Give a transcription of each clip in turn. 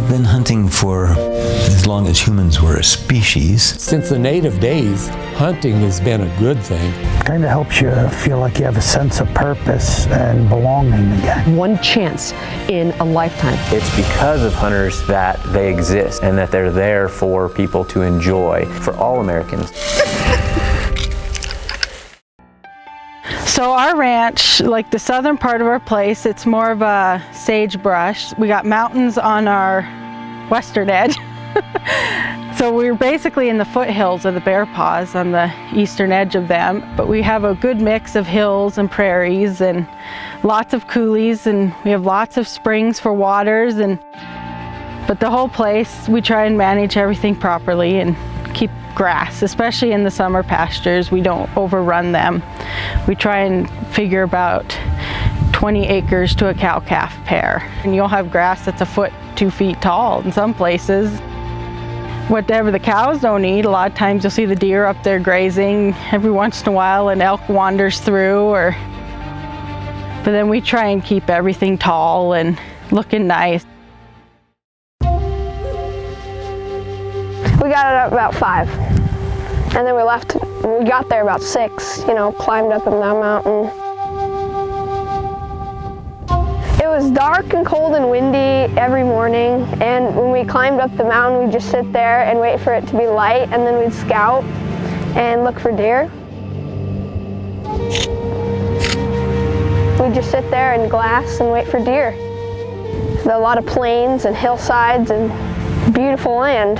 We've been hunting for as long as humans were a species. Since the native days, hunting has been a good thing. Kind of helps you feel like you have a sense of purpose and belonging again. One chance in a lifetime. It's because of hunters that they exist and that they're there for people to enjoy, for all Americans. So our ranch, like the southern part of our place, it's more of a sagebrush. We got mountains on our western edge. So we're basically in the foothills of the Bear Paws on the eastern edge of them. But we have a good mix of hills and prairies and lots of coulees, and we have lots of springs for waters. But the whole place, we try and manage everything properly and keep grass, especially in the summer pastures. We don't overrun them. We try and figure about 20 acres to a cow-calf pair. And you'll have grass that's a foot, 2 feet tall in some places. Whatever the cows don't eat, a lot of times you'll see the deer up there grazing. Every once in a while an elk wanders through. But then we try and keep everything tall and looking nice. We got it up about 5, and then we left. We got there about 6, climbed up in that mountain. It was dark and cold and windy every morning, and when we climbed up the mountain, we'd just sit there and wait for it to be light, and then we'd scout and look for deer. We'd just sit there and glass and wait for deer. There's a lot of plains and hillsides and beautiful land.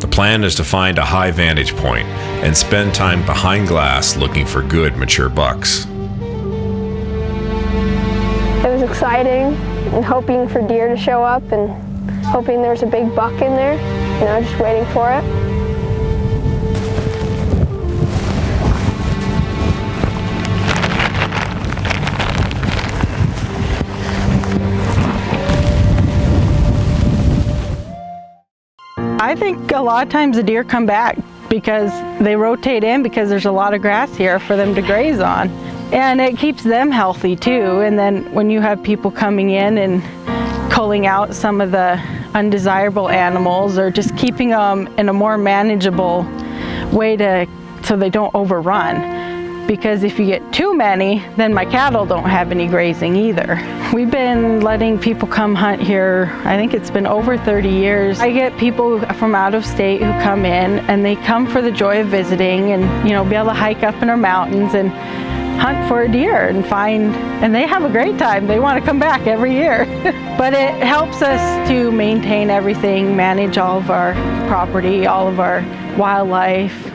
The plan is to find a high vantage point and spend time behind glass looking for good mature bucks. It was exciting and hoping for deer to show up and hoping there's a big buck in there, just waiting for it. I think a lot of times the deer come back because they rotate in because there's a lot of grass here for them to graze on. And it keeps them healthy too. And then when you have people coming in and culling out some of the undesirable animals or just keeping them in a more manageable way so they don't overrun. Because if you get too many, then my cattle don't have any grazing either. We've been letting people come hunt here, I think it's been over 30 years. I get people from out of state who come in and they come for the joy of visiting and be able to hike up in our mountains and hunt for a deer and they have a great time. They want to come back every year. But it helps us to maintain everything, manage all of our property, all of our wildlife.